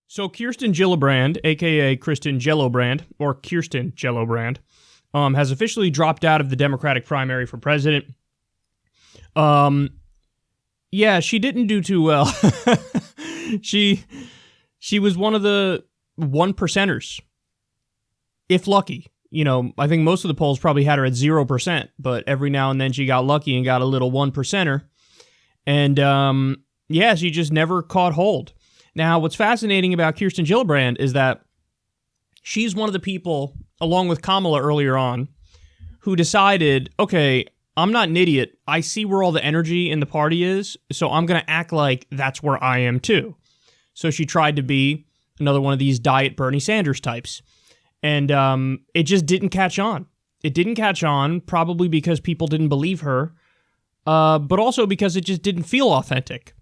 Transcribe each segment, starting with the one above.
So Kirsten Gillibrand, a.k.a. Kristen Jellobrand, or Kirsten Jellobrand, has officially dropped out of the Democratic primary for president. Yeah, she didn't do too well. She was one of the 1%ers, if lucky. You know, I think most of the polls probably had her at 0%, but every now and then she got lucky and got a little 1%er. And, yeah, she just never caught hold. Now, what's fascinating about Kirsten Gillibrand is that she's one of the people, along with Kamala earlier on, who decided, okay, I'm not an idiot. I see where all the energy in the party is, so I'm going to act like that's where I am too. So she tried to be another one of these diet Bernie Sanders types. And it just didn't catch on. It didn't catch on, probably because people didn't believe her, but also because it just didn't feel authentic.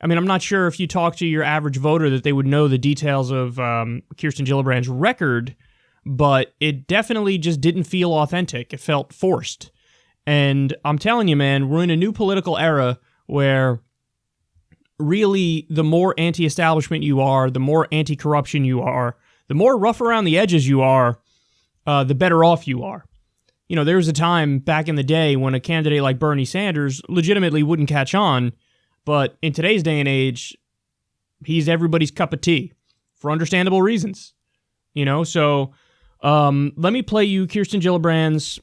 I mean, I'm not sure if you talk to your average voter that they would know the details of Kirsten Gillibrand's record, but it definitely just didn't feel authentic. It felt forced. And I'm telling you, man, we're in a new political era where really the more anti-establishment you are, the more anti-corruption you are, the more rough around the edges you are, the better off you are. You know, there was a time back in the day when a candidate like Bernie Sanders legitimately wouldn't catch on, but in today's day and age, he's everybody's cup of tea for understandable reasons. You know, so let me play you Kirsten Gillibrand's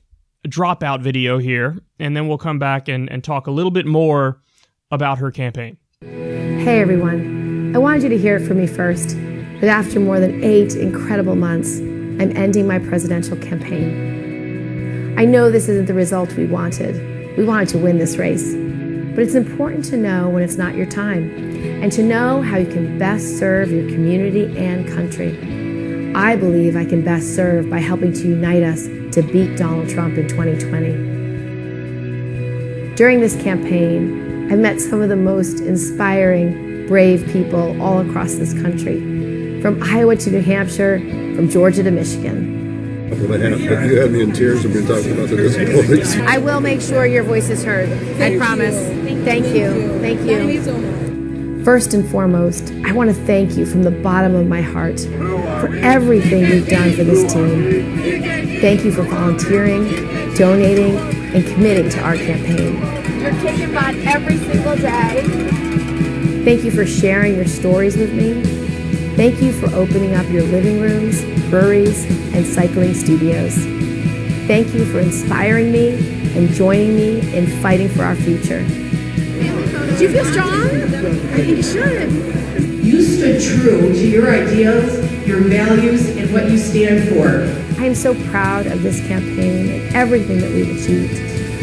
dropout video here, and then we'll come back and talk a little bit more about her campaign. Hey everyone, I wanted you to hear it from me first, that after more than 8 incredible months, I'm ending my presidential campaign. I know this isn't the result we wanted. We wanted to win this race. But it's important to know when it's not your time, and to know how you can best serve your community and country. I believe I can best serve by helping to unite us to beat Donald Trump in 2020. During this campaign, I've met some of the most inspiring, brave people all across this country, from Iowa to New Hampshire, from Georgia to Michigan. You had me in tears when you're talking about the disabilities. I will make sure your voice is heard. I promise. Thank you. Thank you. First and foremost, I want to thank you from the bottom of my heart for everything you've done for this team. Thank you for volunteering, donating, and committing to our campaign. You're kicking butt every single day. Thank you for sharing your stories with me. Thank you for opening up your living rooms, breweries, and cycling studios. Thank you for inspiring me and joining me in fighting for our future. Do you feel strong? I think you should. You stood true to your ideals, your values, and what you stand for. I am so proud of this campaign and everything that we've achieved.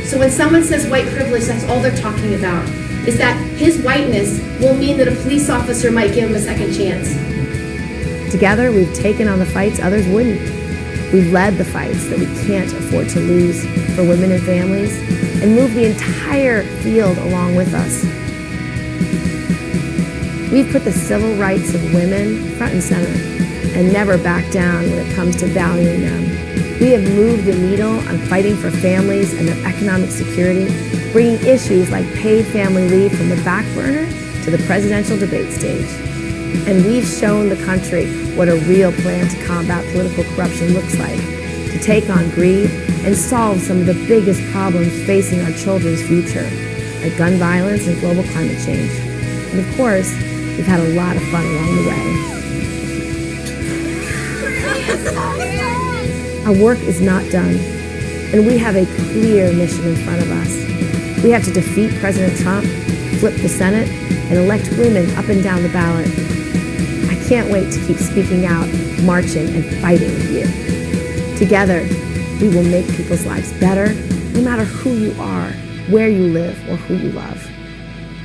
So when someone says white privilege, that's all they're talking about, is that his whiteness will mean that a police officer might give him a second chance. Together, we've taken on the fights others wouldn't. We've led the fights that we can't afford to lose for women and families, and moved the entire field along with us. We've put the civil rights of women front and center, and never back down when it comes to valuing them. We have moved the needle on fighting for families and their economic security, bringing issues like paid family leave from the back burner to the presidential debate stage. And we've shown the country what a real plan to combat political corruption looks like, to take on greed and solve some of the biggest problems facing our children's future, like gun violence and global climate change. And of course, we've had a lot of fun along the way. Our work is not done, and we have a clear mission in front of us. We have to defeat President Trump, flip the Senate, and elect women up and down the ballot. I can't wait to keep speaking out, marching, and fighting with you. Together, we will make people's lives better, no matter who you are, where you live, or who you love.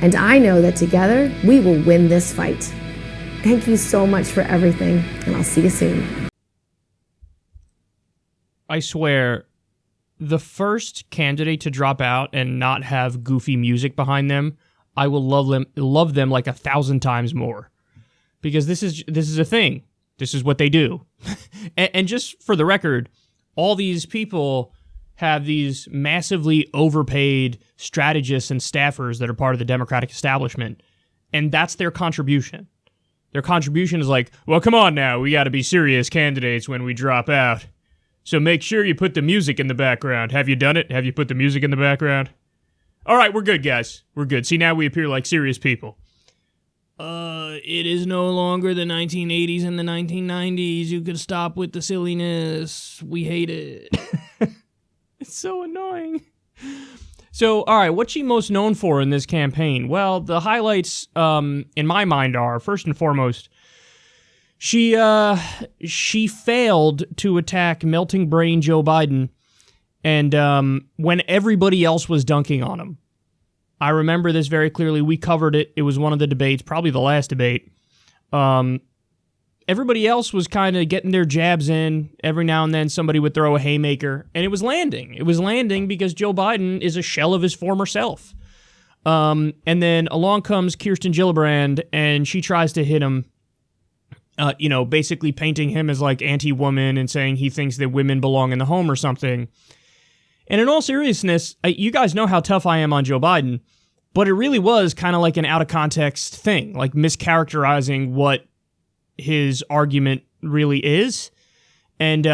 And I know that together, we will win this fight. Thank you so much for everything, and I'll see you soon. I swear, the first candidate to drop out and not have goofy music behind them, I will love them like 1,000 times more. Because this is a thing. This is what they do. and just for the record, all these people have these massively overpaid strategists and staffers that are part of the Democratic establishment, and that's their contribution. Their contribution is like, well, come on now, we got to be serious candidates when we drop out. So make sure you put the music in the background. Have you done it? Have you put the music in the background? All right, we're good, guys. We're good. See, now we appear like serious people. It is no longer the 1980s and the 1990s. You could stop with the silliness. We hate it. It's so annoying. So, all right, what's she most known for in this campaign? Well, the highlights, in my mind, are, first and foremost, she failed to attack melting brain Joe Biden, and when everybody else was dunking on him. I remember this very clearly. We covered it. It was one of the debates, probably the last debate. Everybody else was kind of getting their jabs in. Every now and then somebody would throw a haymaker, and it was landing. It was landing because Joe Biden is a shell of his former self. And then along comes Kirsten Gillibrand, and she tries to hit him, basically painting him as like anti-woman and saying he thinks that women belong in the home or something. And in all seriousness, you guys know how tough I am on Joe Biden, but it really was kind of like an out-of-context thing, like mischaracterizing what his argument really is. And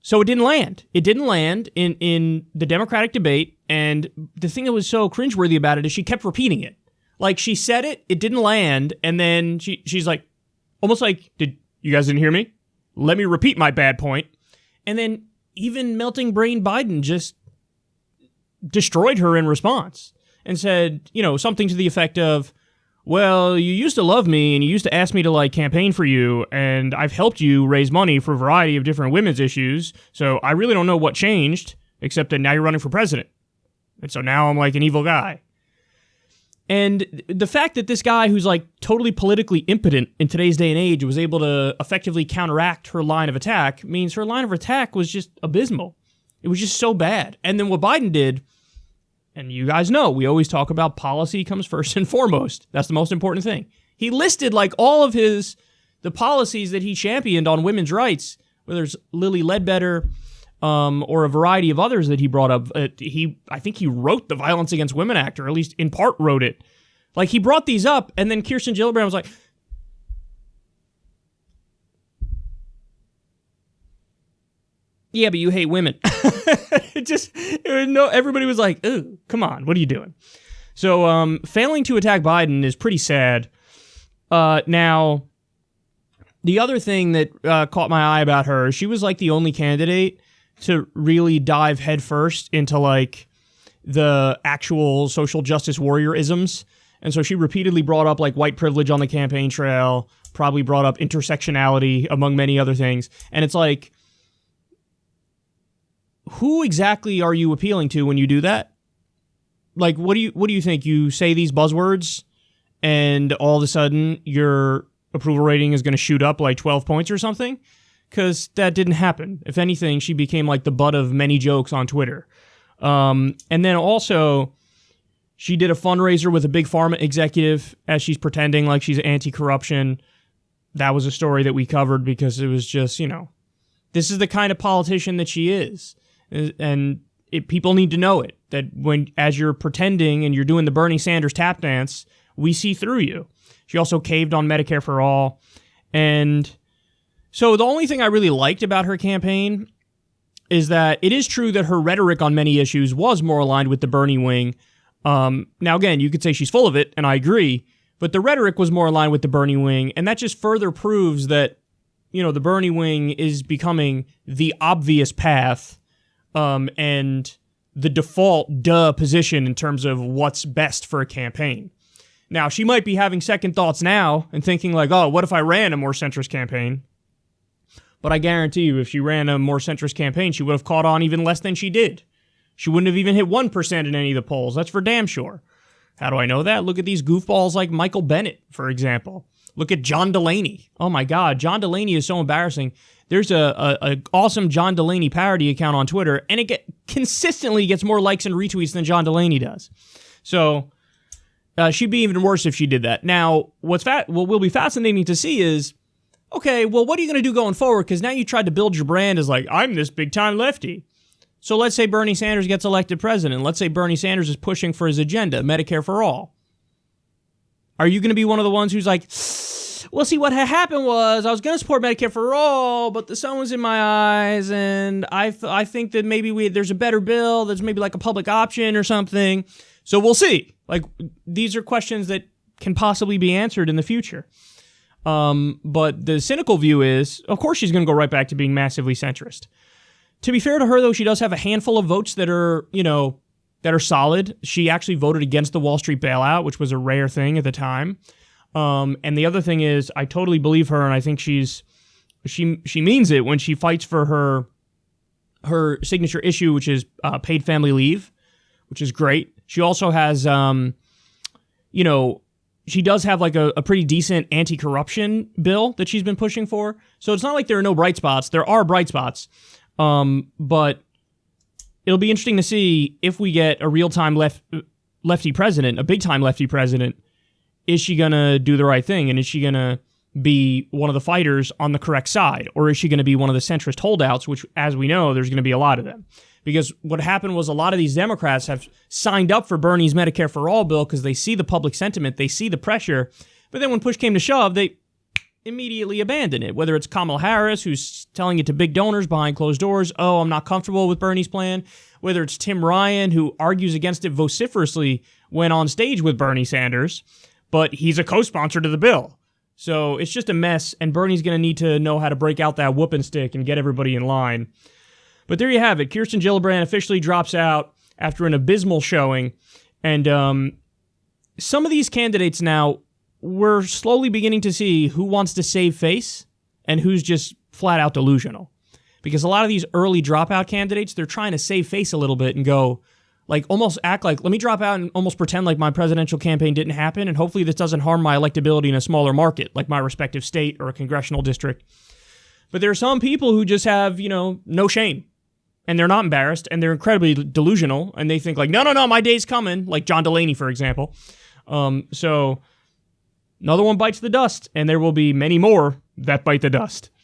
so it didn't land. It didn't land in the Democratic debate, and the thing that was so cringeworthy about it is she kept repeating it. Like, she said it, it didn't land, and then she's like, almost like, you guys didn't hear me? Let me repeat my bad point. And then even melting brain Biden just destroyed her in response and said, something to the effect of, well, you used to love me and you used to ask me to like campaign for you, and I've helped you raise money for a variety of different women's issues. So I really don't know what changed, except that now you're running for president. And so now I'm like an evil guy. And the fact that this guy who's like totally politically impotent in today's day and age was able to effectively counteract her line of attack means her line of attack was just abysmal. It was just so bad. And then what Biden did, and you guys know, we always talk about policy comes first and foremost. That's the most important thing. He listed like all of the policies that he championed on women's rights, whether it's Lilly Ledbetter, or a variety of others that he brought up. I think he wrote the Violence Against Women Act, or at least in part wrote it. Like, he brought these up, and then Kirsten Gillibrand was like, yeah, but you hate women. Everybody was like, ooh, come on, what are you doing? So, failing to attack Biden is pretty sad. Now, the other thing that caught my eye about her, she was like the only candidate to really dive headfirst into like the actual social justice warrior isms. And so she repeatedly brought up like white privilege on the campaign trail, probably brought up intersectionality among many other things. And it's like, who exactly are you appealing to when you do that? Like, what do you think? You say these buzzwords and all of a sudden your approval rating is going to shoot up like 12 points or something? Because that didn't happen. If anything, she became like the butt of many jokes on Twitter. And then also, she did a fundraiser with a big pharma executive as she's pretending like she's anti-corruption. That was a story that we covered because it was just, this is the kind of politician that she is. And people need to know it, that as you're pretending and you're doing the Bernie Sanders tap dance, we see through you. She also caved on Medicare for All. And so the only thing I really liked about her campaign is that it is true that her rhetoric on many issues was more aligned with the Bernie wing. Now, again, you could say she's full of it, and I agree, but the rhetoric was more aligned with the Bernie wing, and that just further proves that, the Bernie wing is becoming the obvious path and the default position in terms of what's best for a campaign. Now, she might be having second thoughts now and thinking like, oh, what if I ran a more centrist campaign? But I guarantee you, if she ran a more centrist campaign, she would have caught on even less than she did. She wouldn't have even hit 1% in any of the polls. That's for damn sure. How do I know that? Look at these goofballs like Michael Bennett, for example. Look at John Delaney. Oh my God, John Delaney is so embarrassing. There's a awesome John Delaney parody account on Twitter, and it consistently gets more likes and retweets than John Delaney does. So she'd be even worse if she did that. Now, what will be fascinating to see is, okay, well, what are you going to do going forward? Because now you tried to build your brand as like, I'm this big-time lefty. So let's say Bernie Sanders gets elected president. Let's say Bernie Sanders is pushing for his agenda, Medicare for All. Are you going to be one of the ones who's like, Well, see, what had happened was I was going to support Medicare for all, but the sun was in my eyes, and I think that maybe there's a better bill. There's maybe like a public option or something. So we'll see. Like, these are questions that can possibly be answered in the future. But the cynical view is, of course, she's going to go right back to being massively centrist. To be fair to her, though, she does have a handful of votes that are, that are solid. She actually voted against the Wall Street bailout, which was a rare thing at the time. And the other thing is, I totally believe her, and I think she means it when she fights for her signature issue, which is paid family leave, which is great. She also has, she does have like a pretty decent anti-corruption bill that she's been pushing for. So it's not like there are no bright spots. There are bright spots. But it'll be interesting to see if we get a real-time lefty president, a big-time lefty president. Is she going to do the right thing? And is she going to be one of the fighters on the correct side? Or is she going to be one of the centrist holdouts, which, as we know, there's going to be a lot of them? Because what happened was a lot of these Democrats have signed up for Bernie's Medicare for All bill because they see the public sentiment, they see the pressure, but then when push came to shove, they immediately abandon it. Whether it's Kamala Harris, who's telling it to big donors behind closed doors, oh, I'm not comfortable with Bernie's plan. Whether it's Tim Ryan, who argues against it vociferously when on stage with Bernie Sanders, but he's a co-sponsor to the bill. So it's just a mess, and Bernie's going to need to know how to break out that whooping stick and get everybody in line. But there you have it. Kirsten Gillibrand officially drops out after an abysmal showing. And some of these candidates now, we're slowly beginning to see who wants to save face and who's just flat out delusional. Because a lot of these early dropout candidates, they're trying to save face a little bit and go, like, almost act like, let me drop out and almost pretend like my presidential campaign didn't happen, and hopefully this doesn't harm my electability in a smaller market, like my respective state or a congressional district. But there are some people who just have, no shame. And they're not embarrassed, and they're incredibly delusional, and they think like, no, my day's coming, like John Delaney, for example. So another one bites the dust, and there will be many more that bite the dust.